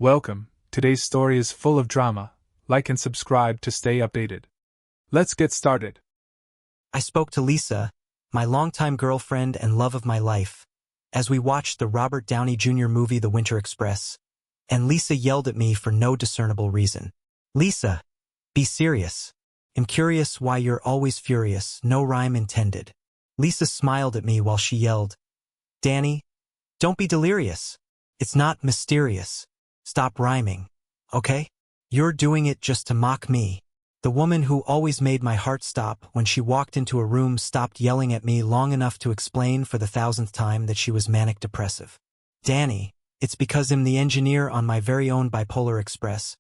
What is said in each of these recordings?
Welcome, today's story is full of drama. Like and subscribe to stay updated. Let's get started. I spoke to Lisa, my longtime girlfriend and love of my life, as we watched the Robert Downey Jr. movie The Winter Express, and Lisa yelled at me for no discernible reason. "Lisa, be serious. I'm curious why you're always furious, no rhyme intended." Lisa smiled at me while she yelled, "Danny, don't be delirious. It's not mysterious. Stop rhyming, okay? You're doing it just to mock me." The woman who always made my heart stop when she walked into a room stopped yelling at me long enough to explain for the 1,000th time that she was manic-depressive. "Danny, it's because I'm the engineer on my very own bipolar express,"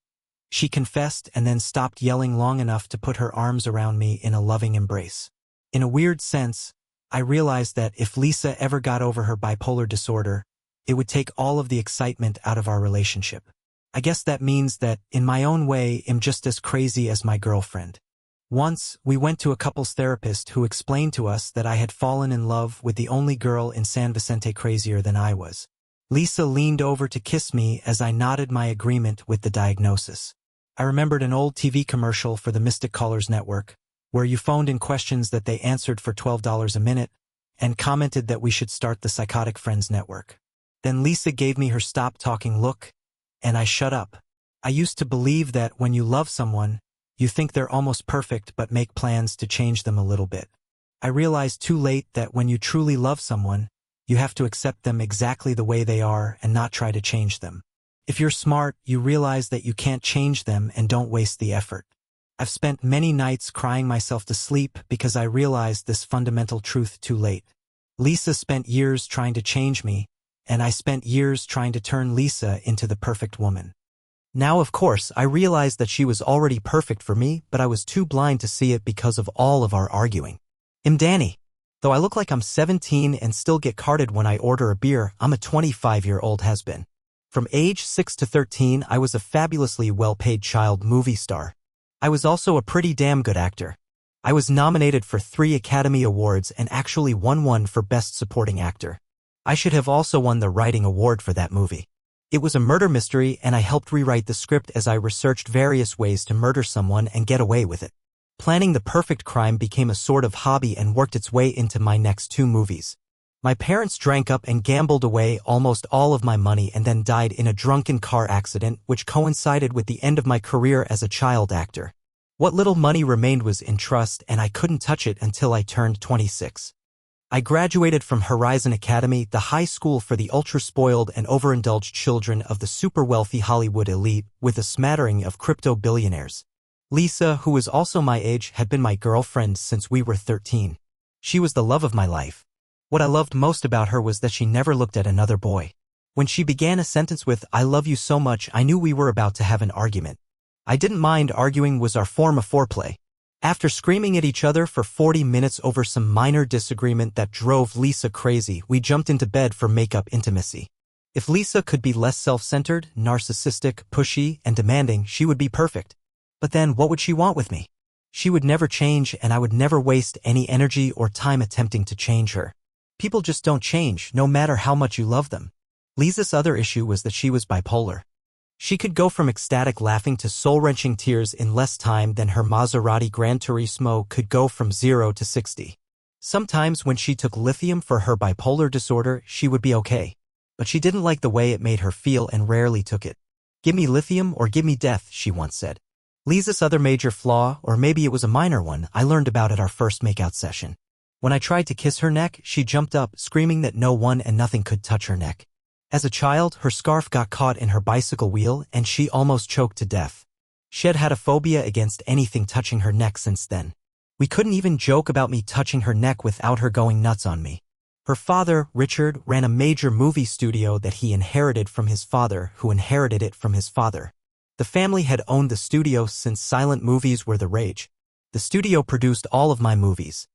she confessed, and then stopped yelling long enough to put her arms around me in a loving embrace. In a weird sense, I realized that if Lisa ever got over her bipolar disorder, it would take all of the excitement out of our relationship. I guess that means that, in my own way, I'm just as crazy as my girlfriend. Once, we went to a couples therapist who explained to us that I had fallen in love with the only girl in San Vicente crazier than I was. Lisa leaned over to kiss me as I nodded my agreement with the diagnosis. I remembered an old TV commercial for the Mystic Callers Network, where you phoned in questions that they answered for $12 a minute, and commented that we should start the Psychotic Friends Network. Then Lisa gave me her stop talking look, and I shut up. I used to believe that when you love someone, you think they're almost perfect but make plans to change them a little bit. I realized too late that when you truly love someone, you have to accept them exactly the way they are and not try to change them. If you're smart, you realize that you can't change them and don't waste the effort. I've spent many nights crying myself to sleep because I realized this fundamental truth too late. Lisa spent years trying to change me, and I spent years trying to turn Lisa into the perfect woman. Now, of course, I realized that she was already perfect for me, but I was too blind to see it because of all of our arguing. I'm Danny. Though I look like I'm 17 and still get carded when I order a beer, I'm a 25-year-old has-been. From age 6 to 13, I was a fabulously well-paid child movie star. I was also a pretty damn good actor. I was nominated for 3 Academy Awards and actually won one for Best Supporting Actor. I should have also won the Writing Award for that movie. It was a murder mystery, and I helped rewrite the script as I researched various ways to murder someone and get away with it. Planning the perfect crime became a sort of hobby and worked its way into my next 2 movies. My parents drank up and gambled away almost all of my money and then died in a drunken car accident, which coincided with the end of my career as a child actor. What little money remained was in trust, and I couldn't touch it until I turned 26. I graduated from Horizon Academy, the high school for the ultra-spoiled and overindulged children of the super-wealthy Hollywood elite, with a smattering of crypto-billionaires. Lisa, who was also my age, had been my girlfriend since we were 13. She was the love of my life. What I loved most about her was that she never looked at another boy. When she began a sentence with, "I love you so much," I knew we were about to have an argument. I didn't mind arguing was our form of foreplay. After screaming at each other for 40 minutes over some minor disagreement that drove Lisa crazy, we jumped into bed for make-up intimacy. If Lisa could be less self-centered, narcissistic, pushy, and demanding, she would be perfect. But then what would she want with me? She would never change, and I would never waste any energy or time attempting to change her. People just don't change, no matter how much you love them. Lisa's other issue was that she was bipolar. She could go from ecstatic laughing to soul-wrenching tears in less time than her Maserati Gran Turismo could go from 0 to 60. Sometimes when she took lithium for her bipolar disorder, she would be okay. But she didn't like the way it made her feel and rarely took it. "Give me lithium or give me death," she once said. Lisa's other major flaw, or maybe it was a minor one, I learned about at our first makeout session. When I tried to kiss her neck, she jumped up, screaming that no one and nothing could touch her neck. As a child, her scarf got caught in her bicycle wheel and she almost choked to death. She had had a phobia against anything touching her neck since then. We couldn't even joke about me touching her neck without her going nuts on me. Her father, Richard, ran a major movie studio that he inherited from his father, who inherited it from his father. The family had owned the studio since silent movies were the rage. The studio produced all of my movies.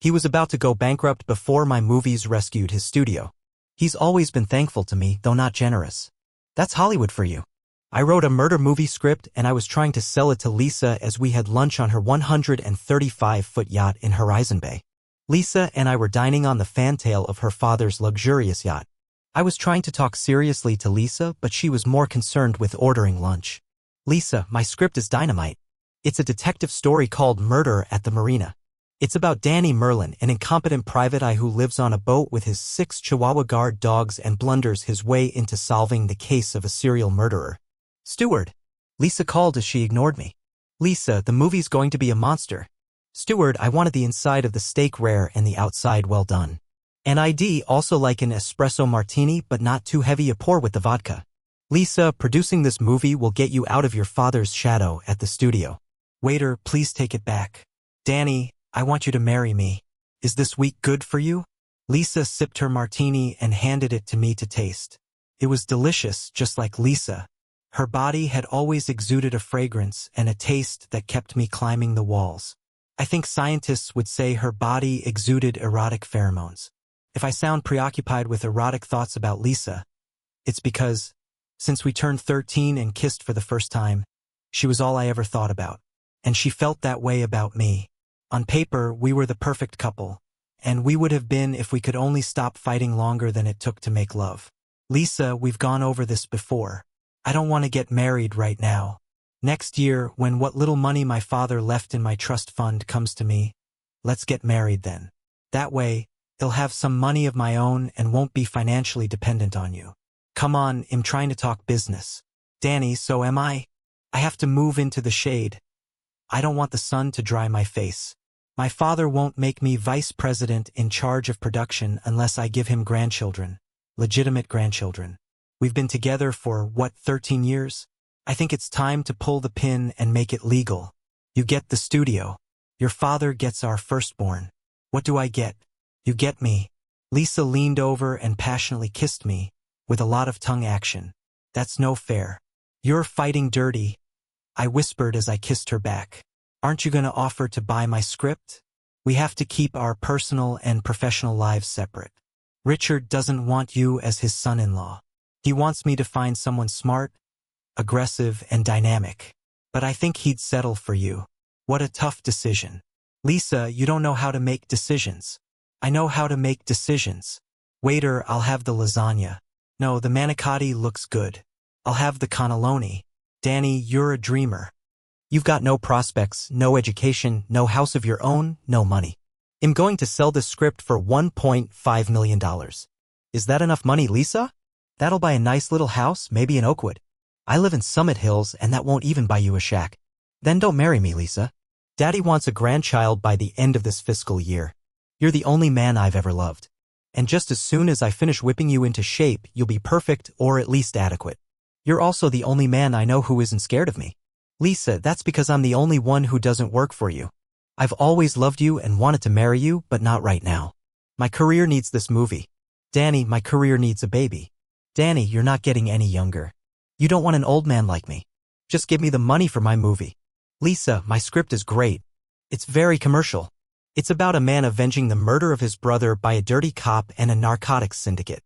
He was about to go bankrupt before my movies rescued his studio. He's always been thankful to me, though not generous. That's Hollywood for you. I wrote a murder movie script and I was trying to sell it to Lisa as we had lunch on her 135-foot yacht in Horizon Bay. Lisa and I were dining on the fantail of her father's luxurious yacht. I was trying to talk seriously to Lisa, but she was more concerned with ordering lunch. Lisa, my script is dynamite. It's a detective story called Murder at the Marina. It's about Danny Merlin, an incompetent private eye who lives on a boat with his 6 Chihuahua guard dogs and blunders his way into solving the case of a serial murderer. Steward. Lisa called as she ignored me. Lisa, the movie's going to be a monster. Steward, I wanted the inside of the steak rare and the outside well done. And ID also like an espresso martini, but not too heavy a pour with the vodka. Lisa, producing this movie will get you out of your father's shadow at the studio. Waiter, please take it back. Danny, I want you to marry me. Is this week good for you? Lisa sipped her martini and handed it to me to taste. It was delicious, just like Lisa. Her body had always exuded a fragrance and a taste that kept me climbing the walls. I think scientists would say her body exuded erotic pheromones. If I sound preoccupied with erotic thoughts about Lisa, it's because, since we turned 13 and kissed for the first time, she was all I ever thought about. And she felt that way about me. On paper, we were the perfect couple, and we would have been if we could only stop fighting longer than it took to make love. Lisa, we've gone over this before. I don't want to get married right now. Next year, when what little money my father left in my trust fund comes to me, let's get married then. That way, I'll have some money of my own and won't be financially dependent on you. Come on, I'm trying to talk business. Danny, so am I. I have to move into the shade. I don't want the sun to dry my face. My father won't make me vice president in charge of production unless I give him grandchildren. Legitimate grandchildren. We've been together for, 13 years? I think it's time to pull the pin and make it legal. You get the studio. Your father gets our firstborn. What do I get? You get me. Lisa leaned over and passionately kissed me, with a lot of tongue action. That's no fair. You're fighting dirty, I whispered as I kissed her back. Aren't you going to offer to buy my script? We have to keep our personal and professional lives separate. Richard doesn't want you as his son-in-law. He wants me to find someone smart, aggressive, and dynamic. But I think he'd settle for you. What a tough decision. Lisa, you don't know how to make decisions. I know how to make decisions. Waiter, I'll have the lasagna. No, the manicotti looks good. I'll have the cannelloni. Danny, you're a dreamer. You've got no prospects, no education, no house of your own, no money. I'm going to sell this script for $1.5 million. Is that enough money, Lisa? That'll buy a nice little house, maybe in Oakwood. I live in Summit Hills, and that won't even buy you a shack. Then don't marry me, Lisa. Daddy wants a grandchild by the end of this fiscal year. You're the only man I've ever loved. And just as soon as I finish whipping you into shape, you'll be perfect or at least adequate. You're also the only man I know who isn't scared of me. Lisa, that's because I'm the only one who doesn't work for you. I've always loved you and wanted to marry you, but not right now. My career needs this movie. Danny, my career needs a baby. Danny, you're not getting any younger. You don't want an old man like me. Just give me the money for my movie. Lisa, my script is great. It's very commercial. It's about a man avenging the murder of his brother by a dirty cop and a narcotics syndicate.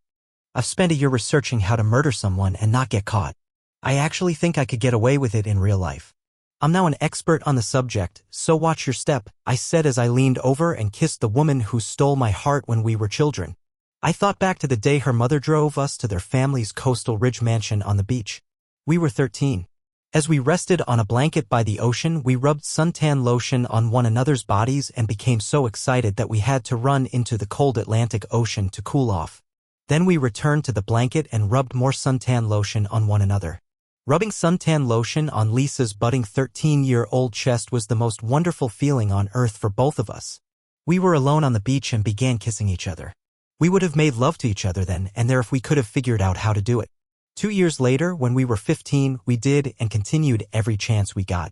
I've spent a year researching how to murder someone and not get caught. I actually think I could get away with it in real life. I'm now an expert on the subject, so watch your step, I said as I leaned over and kissed the woman who stole my heart when we were children. I thought back to the day her mother drove us to their family's coastal ridge mansion on the beach. We were 13. As we rested on a blanket by the ocean, we rubbed suntan lotion on one another's bodies and became so excited that we had to run into the cold Atlantic Ocean to cool off. Then we returned to the blanket and rubbed more suntan lotion on one another. Rubbing suntan lotion on Lisa's budding 13-year-old chest was the most wonderful feeling on earth for both of us. We were alone on the beach and began kissing each other. We would have made love to each other then and there if we could have figured out how to do it. 2 years later, when we were 15, we did and continued every chance we got.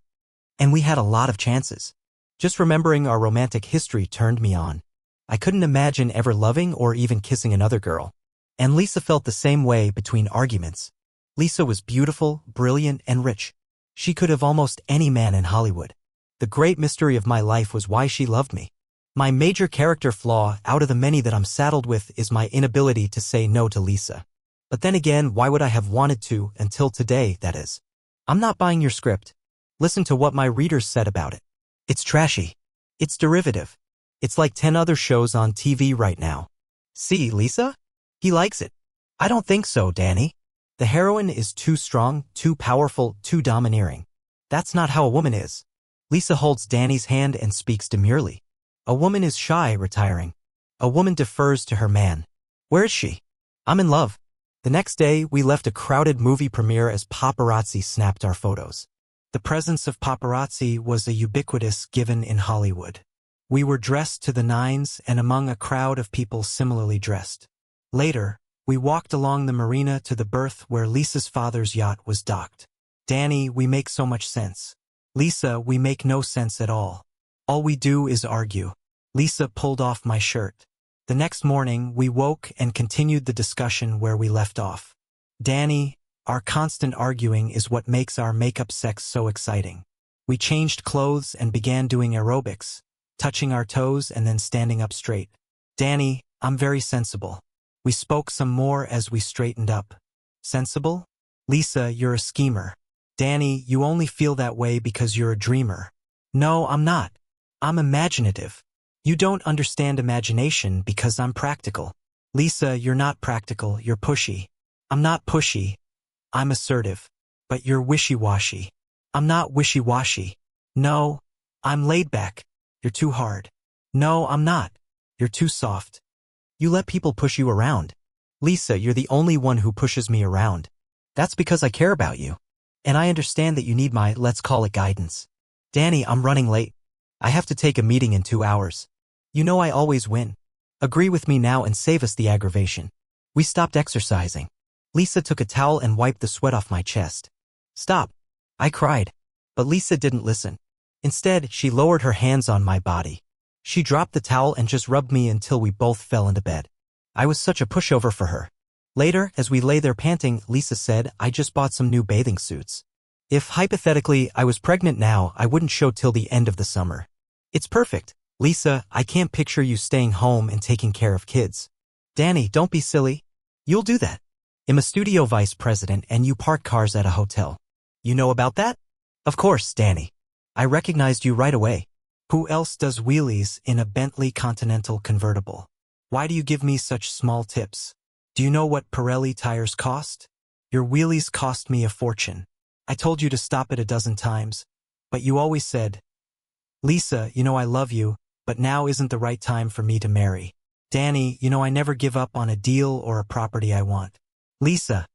And we had a lot of chances. Just remembering our romantic history turned me on. I couldn't imagine ever loving or even kissing another girl. And Lisa felt the same way between arguments. Lisa was beautiful, brilliant, and rich. She could have almost any man in Hollywood. The great mystery of my life was why she loved me. My major character flaw, out of the many that I'm saddled with, is my inability to say no to Lisa. But then again, why would I have wanted to, until today, that is? I'm not buying your script. Listen to what my readers said about it. It's trashy. It's derivative. It's like 10 other shows on TV right now. See, Lisa? He likes it. I don't think so, Danny. The heroine is too strong, too powerful, too domineering. That's not how a woman is. Lisa holds Danny's hand and speaks demurely. A woman is shy, retiring. A woman defers to her man. Where is she? I'm in love. The next day, we left a crowded movie premiere as paparazzi snapped our photos. The presence of paparazzi was a ubiquitous given in Hollywood. We were dressed to the nines and among a crowd of people similarly dressed. Later, we walked along the marina to the berth where Lisa's father's yacht was docked. Danny, we make so much sense. Lisa, we make no sense at all. All we do is argue. Lisa pulled off my shirt. The next morning, we woke and continued the discussion where we left off. Danny, our constant arguing is what makes our makeup sex so exciting. We changed clothes and began doing aerobics, touching our toes and then standing up straight. Danny, I'm very sensible. We spoke some more as we straightened up. Sensible? Lisa, you're a schemer. Danny, you only feel that way because you're a dreamer. No, I'm not. I'm imaginative. You don't understand imagination because I'm practical. Lisa, you're not practical, you're pushy. I'm not pushy. I'm assertive. But you're wishy-washy. I'm not wishy-washy. No, I'm laid back. You're too hard. No, I'm not. You're too soft. You let people push you around. Lisa, you're the only one who pushes me around. That's because I care about you. And I understand that you need my, let's call it guidance. Danny, I'm running late. I have to take a meeting in 2 hours. You know I always win. Agree with me now and save us the aggravation. We stopped exercising. Lisa took a towel and wiped the sweat off my chest. Stop. I cried. But Lisa didn't listen. Instead, she lowered her hands on my body. She dropped the towel and just rubbed me until we both fell into bed. I was such a pushover for her. Later, as we lay there panting, Lisa said, I just bought some new bathing suits. If, hypothetically, I was pregnant now, I wouldn't show till the end of the summer. It's perfect. Lisa, I can't picture you staying home and taking care of kids. Danny, don't be silly. You'll do that. I'm a studio vice president and you park cars at a hotel. You know about that? Of course, Danny. I recognized you right away. Who else does wheelies in a Bentley Continental convertible? Why do you give me such small tips? Do you know what Pirelli tires cost? Your wheelies cost me a fortune. I told you to stop it a dozen times, but you always said, Lisa, you know I love you, but now isn't the right time for me to marry. Danny, you know I never give up on a deal or a property I want. Lisa,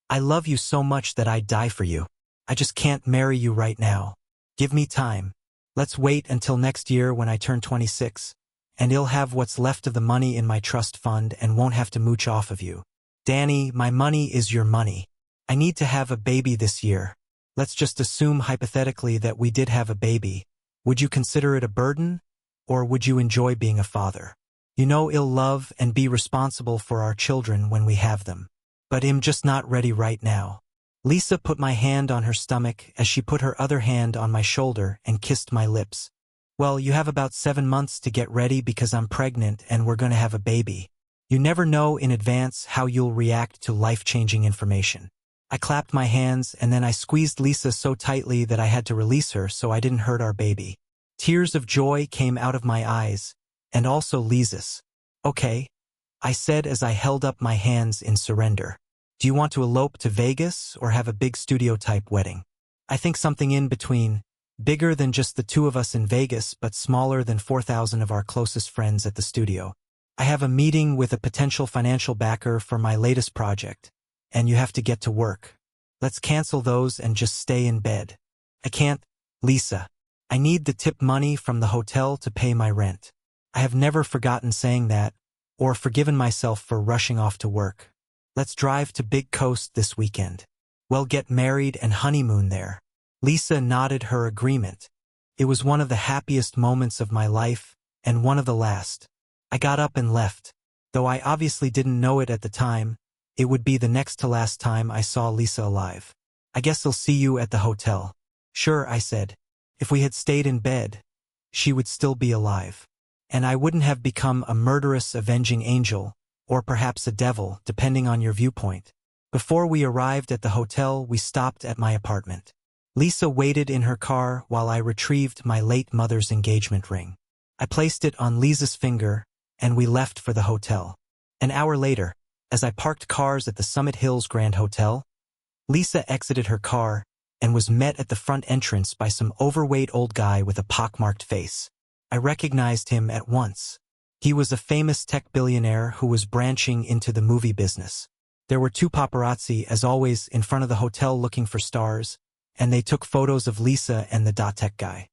I love you so much that I'd die for you. I just can't marry you right now. Give me time. Let's wait until next year when I turn 26, and I'll have what's left of the money in my trust fund and won't have to mooch off of you. Danny, my money is your money. I need to have a baby this year. Let's just assume hypothetically that we did have a baby. Would you consider it a burden? Or would you enjoy being a father? You know I'll love and be responsible for our children when we have them. But I'm just not ready right now. Lisa put my hand on her stomach as she put her other hand on my shoulder and kissed my lips. Well, you have about 7 months to get ready because I'm pregnant and we're going to have a baby. You never know in advance how you'll react to life-changing information. I clapped my hands and then I squeezed Lisa so tightly that I had to release her so I didn't hurt our baby. Tears of joy came out of my eyes, and also Lisa's. Okay, I said as I held up my hands in surrender. Do you want to elope to Vegas or have a big studio-type wedding? I think something in between, bigger than just the two of us in Vegas but smaller than 4,000 of our closest friends at the studio. I have a meeting with a potential financial backer for my latest project, and you have to get to work. Let's cancel those and just stay in bed. I can't, Lisa. I need the tip money from the hotel to pay my rent. I have never forgotten saying that, or forgiven myself for rushing off to work. Let's drive to Big Coast this weekend. We'll get married and honeymoon there. Lisa nodded her agreement. It was one of the happiest moments of my life, and one of the last. I got up and left. Though I obviously didn't know it at the time, it would be the next to last time I saw Lisa alive. I guess I'll see you at the hotel. Sure, I said. If we had stayed in bed, she would still be alive. And I wouldn't have become a murderous, avenging angel, or perhaps a devil, depending on your viewpoint. Before we arrived at the hotel, we stopped at my apartment. Lisa waited in her car while I retrieved my late mother's engagement ring. I placed it on Lisa's finger, and we left for the hotel. An hour later, As I parked cars at the Summit Hills Grand Hotel, Lisa exited her car and was met at the front entrance by some overweight old guy with a pockmarked face. I recognized him at once. He was a famous tech billionaire who was branching into the movie business. There were two paparazzi, as always, in front of the hotel looking for stars, and they took photos of Lisa and the .tech guy.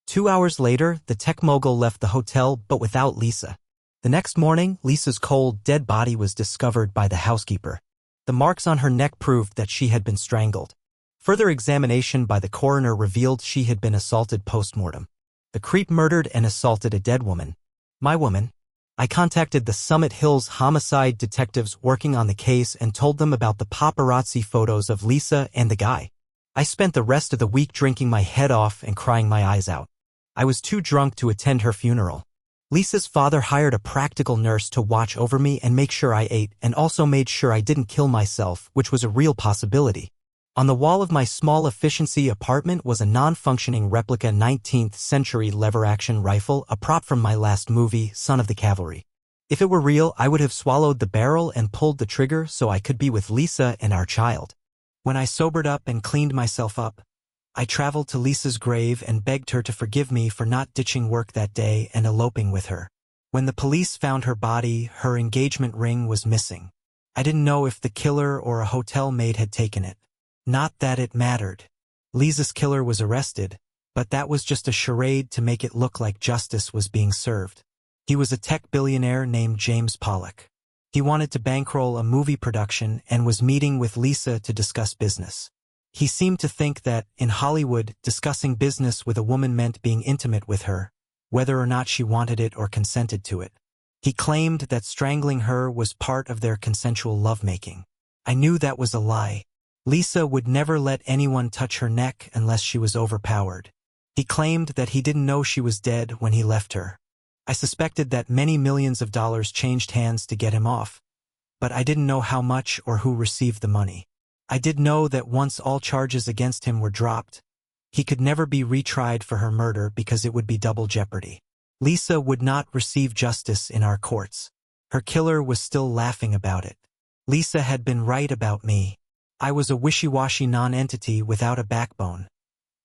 2 hours later, the tech mogul left the hotel, but without Lisa. The next morning, Lisa's cold, dead body was discovered by the housekeeper. The marks on her neck proved that she had been strangled. Further examination by the coroner revealed she had been assaulted post-mortem. The creep murdered and assaulted a dead woman. My woman. I contacted the Summit Hills homicide detectives working on the case and told them about the paparazzi photos of Lisa and the guy. I spent the rest of the week drinking my head off and crying my eyes out. I was too drunk to attend her funeral. Lisa's father hired a practical nurse to watch over me and make sure I ate, and also made sure I didn't kill myself, which was a real possibility. On the wall of my small efficiency apartment was a non-functioning replica 19th century lever-action rifle, a prop from my last movie, Son of the Cavalry. If it were real, I would have swallowed the barrel and pulled the trigger so I could be with Lisa and our child. When I sobered up and cleaned myself up, I traveled to Lisa's grave and begged her to forgive me for not ditching work that day and eloping with her. When the police found her body, her engagement ring was missing. I didn't know if the killer or a hotel maid had taken it. Not that it mattered. Lisa's killer was arrested, but that was just a charade to make it look like justice was being served. He was a tech billionaire named James Pollock. He wanted to bankroll a movie production and was meeting with Lisa to discuss business. He seemed to think that, in Hollywood, discussing business with a woman meant being intimate with her, whether or not she wanted it or consented to it. He claimed that strangling her was part of their consensual lovemaking. I knew that was a lie. Lisa would never let anyone touch her neck unless she was overpowered. He claimed that he didn't know she was dead when he left her. I suspected that many millions of dollars changed hands to get him off, but I didn't know how much or who received the money. I did know that once all charges against him were dropped, he could never be retried for her murder because it would be double jeopardy. Lisa would not receive justice in our courts. Her killer was still laughing about it. Lisa had been right about me. I was a wishy-washy non-entity without a backbone.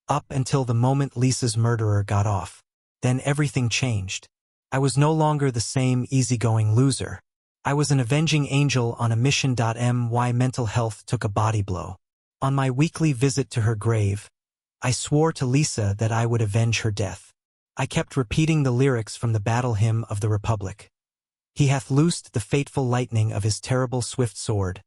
Up until the moment Lisa's murderer got off. Then everything changed. I was no longer the same easygoing loser. I was an avenging angel on a mission. My mental health took a body blow. On my weekly visit to her grave, I swore to Lisa that I would avenge her death. I kept repeating the lyrics from the battle hymn of the Republic. He hath loosed the fateful lightning of his terrible swift sword.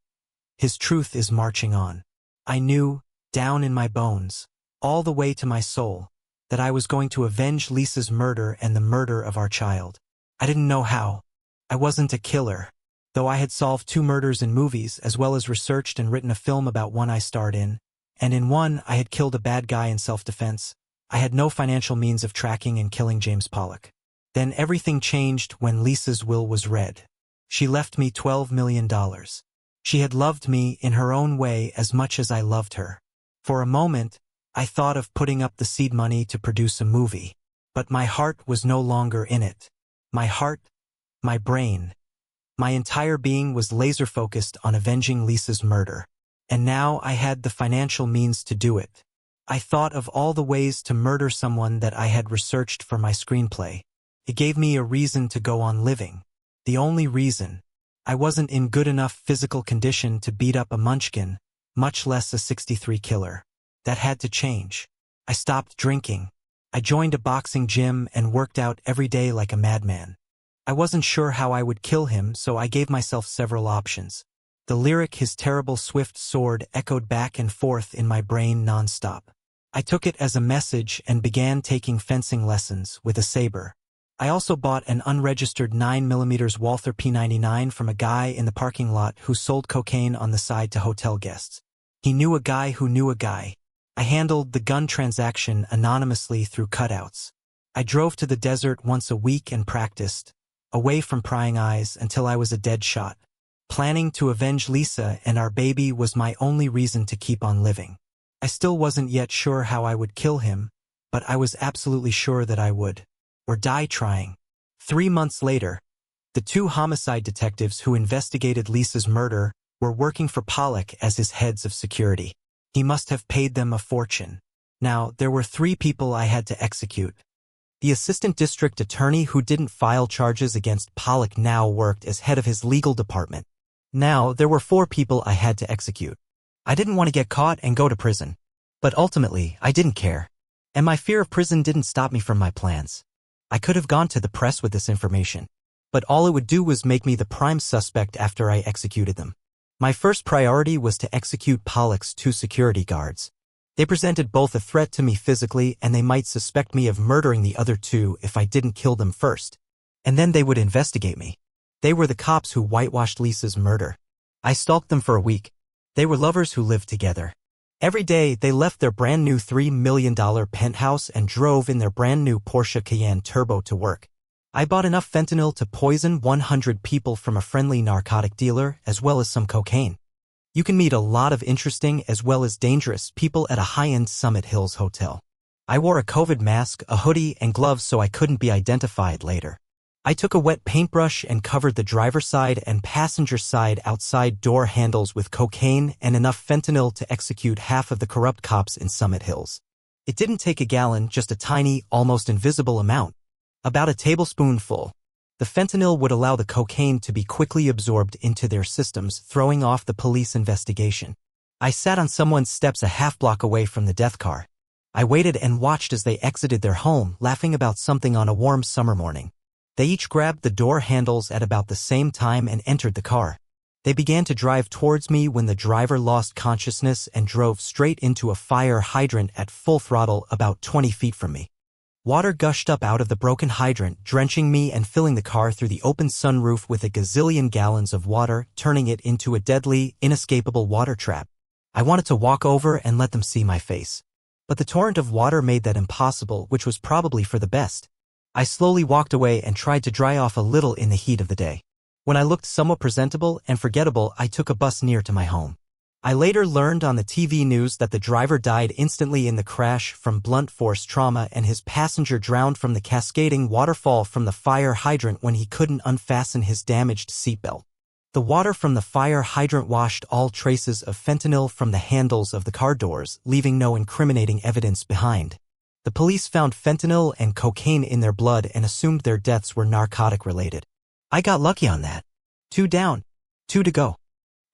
His truth is marching on. I knew, down in my bones, all the way to my soul, that I was going to avenge Lisa's murder and the murder of our child. I didn't know how. I wasn't a killer. Though I had solved 2 murders in movies, as well as researched and written a film about one I starred in, and in one I had killed a bad guy in self-defense, I had no financial means of tracking and killing James Pollock. Then everything changed when Lisa's will was read. She left me $12 million. She had loved me in her own way as much as I loved her. For a moment, I thought of putting up the seed money to produce a movie. But my heart was no longer in it. My heart, my brain, my entire being was laser-focused on avenging Lisa's murder. And now I had the financial means to do it. I thought of all the ways to murder someone that I had researched for my screenplay. It gave me a reason to go on living. The only reason. I wasn't in good enough physical condition to beat up a munchkin, much less a 63 killer. That had to change. I stopped drinking. I joined a boxing gym and worked out every day like a madman. I wasn't sure how I would kill him, so I gave myself several options. The lyric "his terrible swift sword" echoed back and forth in my brain non-stop. I took it as a message and began taking fencing lessons with a saber. I also bought an unregistered 9mm Walther P99 from a guy in the parking lot who sold cocaine on the side to hotel guests. He knew a guy who knew a guy. I handled the gun transaction anonymously through cutouts. I drove to the desert once a week and practiced, away from prying eyes, until I was a dead shot. Planning to avenge Lisa and our baby was my only reason to keep on living. I still wasn't yet sure how I would kill him, but I was absolutely sure that I would. Or die trying. 3 months later, The two homicide detectives who investigated Lisa's murder were working for Pollock as his heads of security. He must have paid them a fortune. Now, there were 3 people I had to execute. The assistant district attorney who didn't file charges against Pollock now worked as head of his legal department. Now, there were 4 people I had to execute. I didn't want to get caught and go to prison. But ultimately, I didn't care. And my fear of prison didn't stop me from my plans. I could have gone to the press with this information. But all it would do was make me the prime suspect after I executed them. My first priority was to execute Pollock's 2 security guards. They presented both a threat to me physically and they might suspect me of murdering the other 2 if I didn't kill them first. And then they would investigate me. They were the cops who whitewashed Lisa's murder. I stalked them for a week. They were lovers who lived together. Every day, they left their brand new $3 million penthouse and drove in their brand new Porsche Cayenne Turbo to work. I bought enough fentanyl to poison 100 people from a friendly narcotic dealer as well as some cocaine. You can meet a lot of interesting as well as dangerous people at a high-end Summit Hills hotel. I wore a COVID mask, a hoodie, and gloves so I couldn't be identified later. I took a wet paintbrush and covered the driver's side and passenger side outside door handles with cocaine and enough fentanyl to execute half of the corrupt cops in Summit Hills. It didn't take a gallon, just a tiny, almost invisible amount. About a tablespoonful. The fentanyl would allow the cocaine to be quickly absorbed into their systems, throwing off the police investigation. I sat on someone's steps a half-block away from the death car. I waited and watched as they exited their home, laughing about something on a warm summer morning. They each grabbed the door handles at about the same time and entered the car. They began to drive towards me when the driver lost consciousness and drove straight into a fire hydrant at full throttle about 20 feet from me. Water gushed up out of the broken hydrant, drenching me and filling the car through the open sunroof with a gazillion gallons of water, turning it into a deadly, inescapable water trap. I wanted to walk over and let them see my face. But the torrent of water made that impossible, which was probably for the best. I slowly walked away and tried to dry off a little in the heat of the day. When I looked somewhat presentable and forgettable, I took a bus near to my home. I later learned on the TV news that the driver died instantly in the crash from blunt force trauma and his passenger drowned from the cascading waterfall from the fire hydrant when he couldn't unfasten his damaged seatbelt. The water from the fire hydrant washed all traces of fentanyl from the handles of the car doors, leaving no incriminating evidence behind. The police found fentanyl and cocaine in their blood and assumed their deaths were narcotic-related. I got lucky on that. 2 down, 2 to go.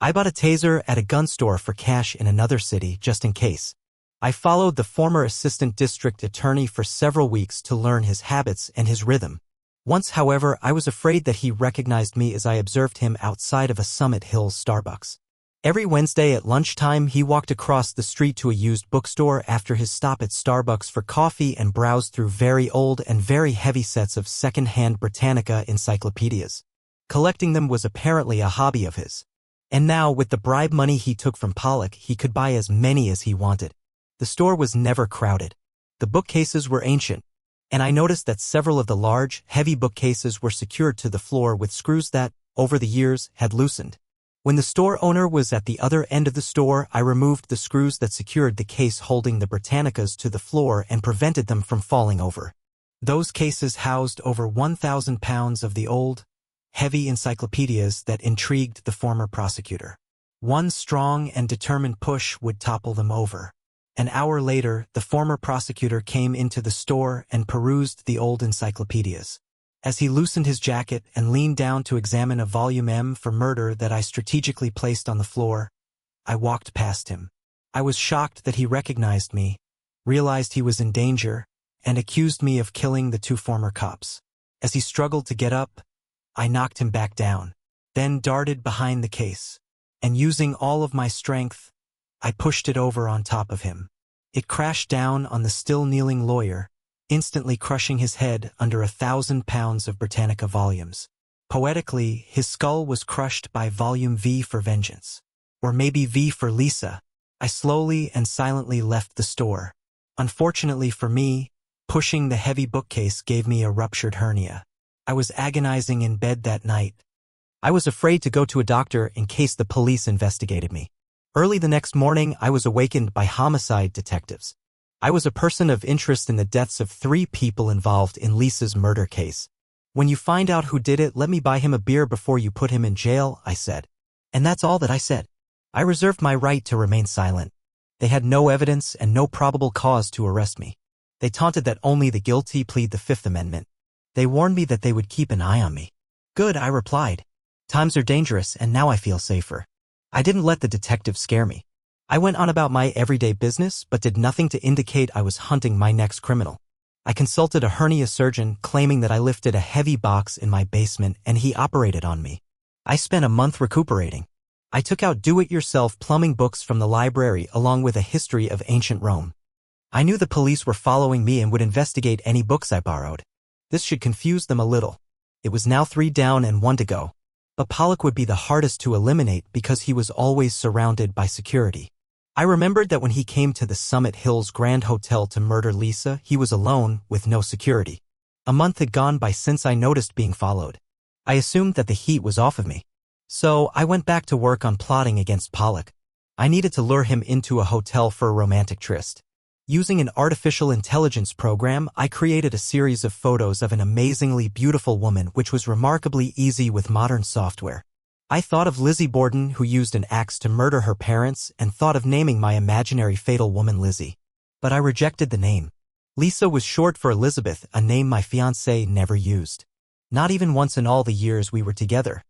I bought a taser at a gun store for cash in another city, just in case. I followed the former assistant district attorney for several weeks to learn his habits and his rhythm. Once, however, I was afraid that he recognized me as I observed him outside of a Summit Hills Starbucks. Every Wednesday at lunchtime, he walked across the street to a used bookstore after his stop at Starbucks for coffee and browsed through very old and very heavy sets of second-hand Britannica encyclopedias. Collecting them was apparently a hobby of his. And now, with the bribe money he took from Pollock, he could buy as many as he wanted. The store was never crowded. The bookcases were ancient, and I noticed that several of the large, heavy bookcases were secured to the floor with screws that, over the years, had loosened. When the store owner was at the other end of the store, I removed the screws that secured the case holding the Britannicas to the floor and prevented them from falling over. Those cases housed over 1,000 pounds of the old, heavy encyclopedias that intrigued the former prosecutor. One strong and determined push would topple them over. An hour later, the former prosecutor came into the store and perused the old encyclopedias. As he loosened his jacket and leaned down to examine a volume M for murder that I strategically placed on the floor, I walked past him. I was shocked that he recognized me, realized he was in danger, and accused me of killing the 2 former cops. As he struggled to get up, I knocked him back down, then darted behind the case, and using all of my strength, I pushed it over on top of him. It crashed down on the still kneeling lawyer, instantly crushing his head under 1,000 pounds of Britannica volumes. Poetically, his skull was crushed by volume V for vengeance. Or maybe V for Lisa. I slowly and silently left the store. Unfortunately for me, pushing the heavy bookcase gave me a ruptured hernia. I was agonizing in bed that night. I was afraid to go to a doctor in case the police investigated me. Early the next morning, I was awakened by homicide detectives. I was a person of interest in the deaths of 3 people involved in Lisa's murder case. When you find out who did it, let me buy him a beer before you put him in jail, I said. And that's all that I said. I reserved my right to remain silent. They had no evidence and no probable cause to arrest me. They taunted that only the guilty plead the Fifth Amendment. They warned me that they would keep an eye on me. Good, I replied. Times are dangerous and now I feel safer. I didn't let the detective scare me. I went on about my everyday business but did nothing to indicate I was hunting my next criminal. I consulted a hernia surgeon claiming that I lifted a heavy box in my basement and he operated on me. I spent a month recuperating. I took out do-it-yourself plumbing books from the library along with a history of ancient Rome. I knew the police were following me and would investigate any books I borrowed. This should confuse them a little. It was now 3 down and 1 to go. But Pollock would be the hardest to eliminate because he was always surrounded by security. I remembered that when he came to the Summit Hills Grand Hotel to murder Lisa, he was alone with no security. A month had gone by since I noticed being followed. I assumed that the heat was off of me. So I went back to work on plotting against Pollock. I needed to lure him into a hotel for a romantic tryst. Using an artificial intelligence program, I created a series of photos of an amazingly beautiful woman which was remarkably easy with modern software. I thought of Lizzie Borden, who used an axe to murder her parents, and thought of naming my imaginary fatal woman Lizzie. But I rejected the name. Lisa was short for Elizabeth, a name my fiancé never used. Not even once in all the years we were together.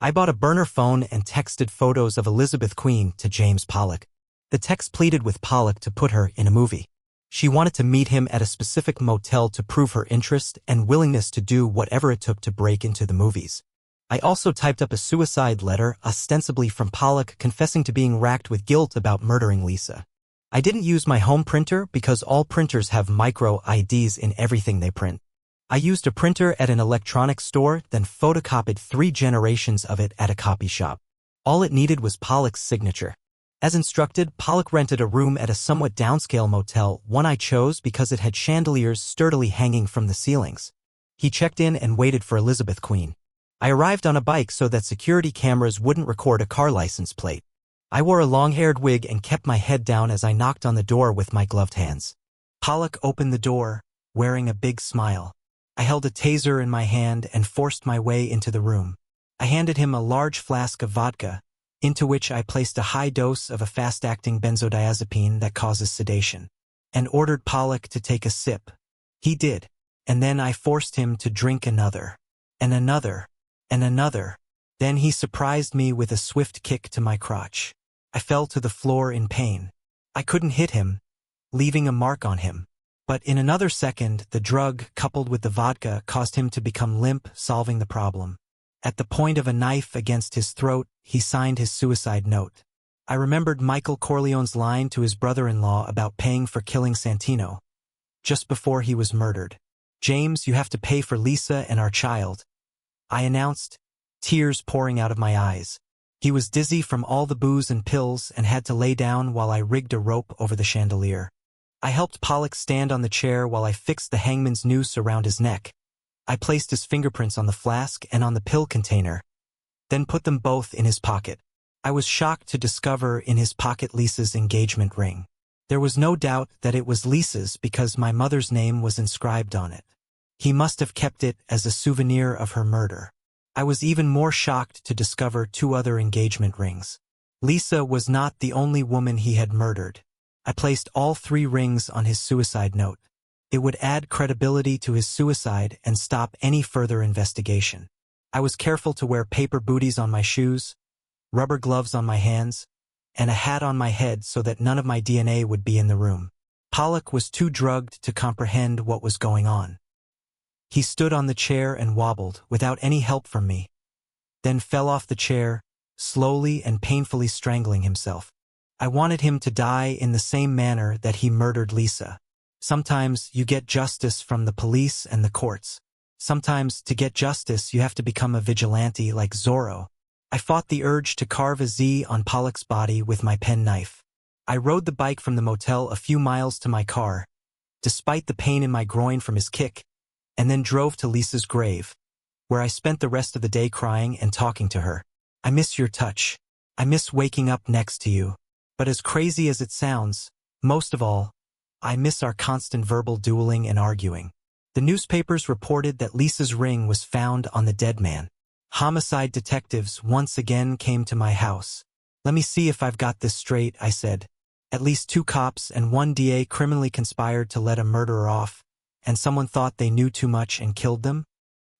I bought a burner phone and texted photos of Elizabeth Queen to James Pollock. The text pleaded with Pollock to put her in a movie. She wanted to meet him at a specific motel to prove her interest and willingness to do whatever it took to break into the movies. I also typed up a suicide letter, ostensibly from Pollock, confessing to being racked with guilt about murdering Lisa. I didn't use my home printer because all printers have micro IDs in everything they print. I used a printer at an electronics store, then photocopied 3 generations of it at a copy shop. All it needed was Pollock's signature. As instructed, Pollock rented a room at a somewhat downscale motel, one I chose because it had chandeliers sturdily hanging from the ceilings. He checked in and waited for Elizabeth Queen. I arrived on a bike so that security cameras wouldn't record a car license plate. I wore a long-haired wig and kept my head down as I knocked on the door with my gloved hands. Pollock opened the door, wearing a big smile. I held a taser in my hand and forced my way into the room. I handed him a large flask of vodka, into which I placed a high dose of a fast-acting benzodiazepine that causes sedation, and ordered Pollock to take a sip. He did, and then I forced him to drink another, and another, and another. Then he surprised me with a swift kick to my crotch. I fell to the floor in pain. I couldn't hit him, leaving a mark on him. But in another second, the drug, coupled with the vodka, caused him to become limp, solving the problem. At the point of a knife against his throat, he signed his suicide note. I remembered Michael Corleone's line to his brother-in-law about paying for killing Santino, just before he was murdered. "James, you have to pay for Lisa and our child," I announced, tears pouring out of my eyes. He was dizzy from all the booze and pills and had to lay down while I rigged a rope over the chandelier. I helped Pollock stand on the chair while I fixed the hangman's noose around his neck. I placed his fingerprints on the flask and on the pill container, then put them both in his pocket. I was shocked to discover in his pocket Lisa's engagement ring. There was no doubt that it was Lisa's because my mother's name was inscribed on it. He must have kept it as a souvenir of her murder. I was even more shocked to discover 2 other engagement rings. Lisa was not the only woman he had murdered. I placed all 3 rings on his suicide note. It would add credibility to his suicide and stop any further investigation. I was careful to wear paper booties on my shoes, rubber gloves on my hands, and a hat on my head so that none of my DNA would be in the room. Pollock was too drugged to comprehend what was going on. He stood on the chair and wobbled, without any help from me, then fell off the chair, slowly and painfully strangling himself. I wanted him to die in the same manner that he murdered Lisa. Sometimes you get justice from the police and the courts. Sometimes to get justice you have to become a vigilante like Zorro. I fought the urge to carve a Z on Pollock's body with my penknife. I rode the bike from the motel a few miles to my car, despite the pain in my groin from his kick, and then drove to Lisa's grave, where I spent the rest of the day crying and talking to her. "I miss your touch. I miss waking up next to you. But as crazy as it sounds, most of all, I miss our constant verbal dueling and arguing. The newspapers reported that Lisa's ring was found on the dead man. Homicide detectives once again came to my house. Let me see if I've got this straight, I said. At least 2 cops and 1 DA criminally conspired to let a murderer off, and someone thought they knew too much and killed them?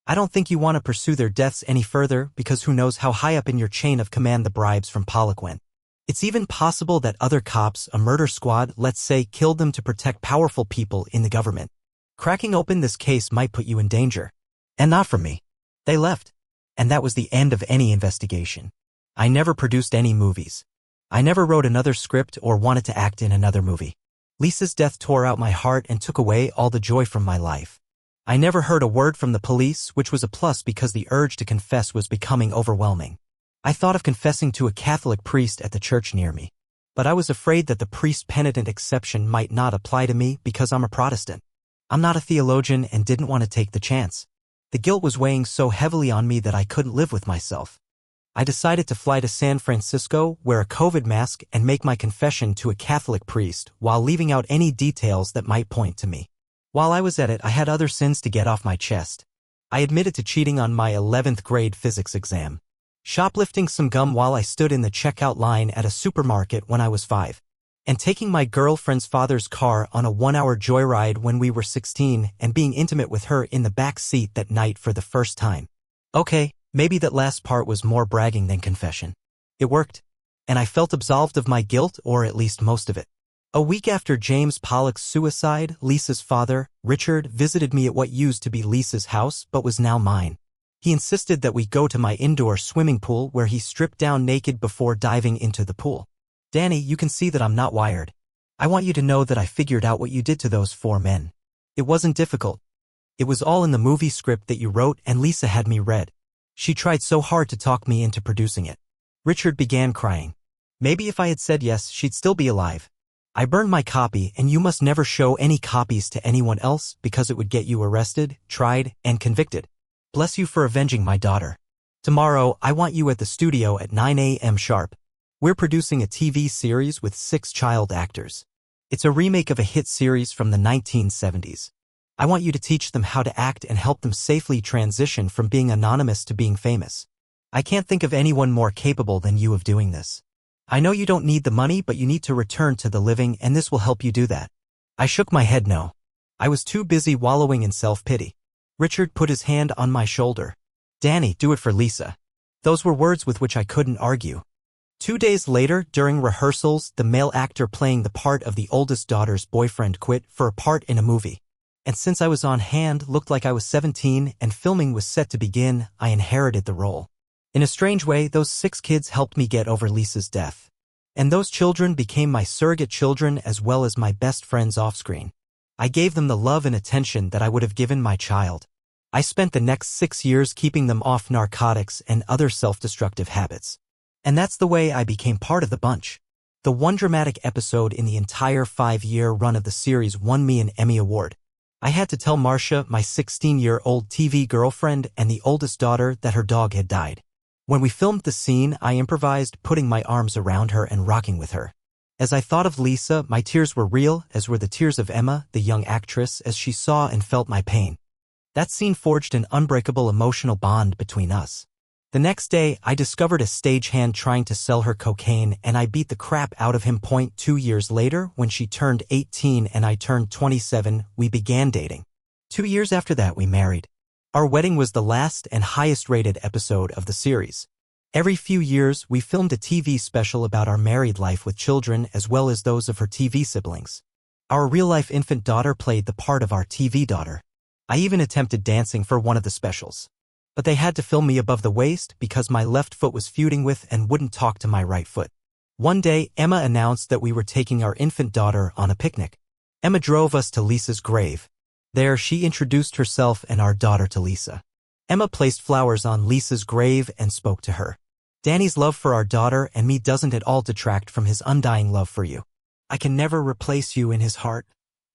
I don't think you want to pursue their deaths any further because who knows how high up in your chain of command the bribes from Pollock went. It's even possible that other cops, a murder squad, let's say, killed them to protect powerful people in the government. Cracking open this case might put you in danger. And not from me. They left. And that was the end of any investigation. I never produced any movies. I never wrote another script or wanted to act in another movie. Lisa's death tore out my heart and took away all the joy from my life. I never heard a word from the police, which was a plus because the urge to confess was becoming overwhelming. I thought of confessing to a Catholic priest at the church near me. But I was afraid that the priest-penitent exception might not apply to me because I'm a Protestant. I'm not a theologian and didn't want to take the chance. The guilt was weighing so heavily on me that I couldn't live with myself. I decided to fly to San Francisco, wear a COVID mask, and make my confession to a Catholic priest while leaving out any details that might point to me. While I was at it, I had other sins to get off my chest. I admitted to cheating on my 11th grade physics exam. Shoplifting some gum while I stood in the checkout line at a supermarket when I was 5. And taking my girlfriend's father's car on a 1-hour joyride when we were 16 and being intimate with her in the back seat that night for the first time. Okay, maybe that last part was more bragging than confession. It worked. And I felt absolved of my guilt, or at least most of it. A week after James Pollock's suicide, Lisa's father, Richard, visited me at what used to be Lisa's house but was now mine. He insisted that we go to my indoor swimming pool where he stripped down naked before diving into the pool. Danny, you can see that I'm not wired. I want you to know that I figured out what you did to those 4 men. It wasn't difficult. It was all in the movie script that you wrote and Lisa had me read. She tried so hard to talk me into producing it. Richard began crying. Maybe if I had said yes, she'd still be alive. I burned my copy, and you must never show any copies to anyone else because it would get you arrested, tried, and convicted. Bless you for avenging my daughter. Tomorrow, I want you at the studio at 9 a.m. sharp. We're producing a TV series with 6 child actors. It's a remake of a hit series from the 1970s. I want you to teach them how to act and help them safely transition from being anonymous to being famous. I can't think of anyone more capable than you of doing this. I know you don't need the money, but you need to return to the living, and this will help you do that. I shook my head no. I was too busy wallowing in self-pity. Richard put his hand on my shoulder. Danny, do it for Lisa. Those were words with which I couldn't argue. 2 days later, during rehearsals, the male actor playing the part of the oldest daughter's boyfriend quit for a part in a movie. And since I was on hand, looked like I was 17, and filming was set to begin, I inherited the role. In a strange way, those 6 kids helped me get over Lisa's death. And those children became my surrogate children as well as my best friends off-screen. I gave them the love and attention that I would have given my child. I spent the next 6 years keeping them off narcotics and other self-destructive habits. And that's the way I became part of the bunch. The one dramatic episode in the entire 5-year run of the series won me an Emmy Award. I had to tell Marcia, my 16-year-old TV girlfriend and the oldest daughter, that her dog had died. When we filmed the scene, I improvised putting my arms around her and rocking with her. As I thought of Lisa, my tears were real, as were the tears of Emma, the young actress, as she saw and felt my pain. That scene forged an unbreakable emotional bond between us. The next day, I discovered a stagehand trying to sell her cocaine, and I beat the crap out of him. 2 years later, when she turned 18 and I turned 27, we began dating. 2 years after that, we married. Our wedding was the last and highest-rated episode of the series. Every few years, we filmed a TV special about our married life with children as well as those of her TV siblings. Our real-life infant daughter played the part of our TV daughter. I even attempted dancing for one of the specials. But they had to film me above the waist because my left foot was feuding with and wouldn't talk to my right foot. One day, Emma announced that we were taking our infant daughter on a picnic. Emma drove us to Lisa's grave. There, she introduced herself and our daughter to Lisa. Emma placed flowers on Lisa's grave and spoke to her. Danny's love for our daughter and me doesn't at all detract from his undying love for you. I can never replace you in his heart,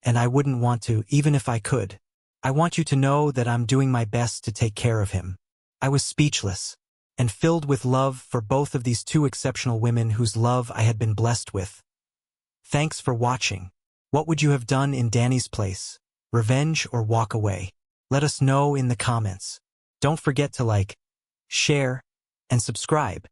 and I wouldn't want to, even if I could. I want you to know that I'm doing my best to take care of him. I was speechless and filled with love for both of these 2 exceptional women whose love I had been blessed with. Thanks for watching. What would you have done in Danny's place? Revenge or walk away? Let us know in the comments. Don't forget to like, share, and subscribe.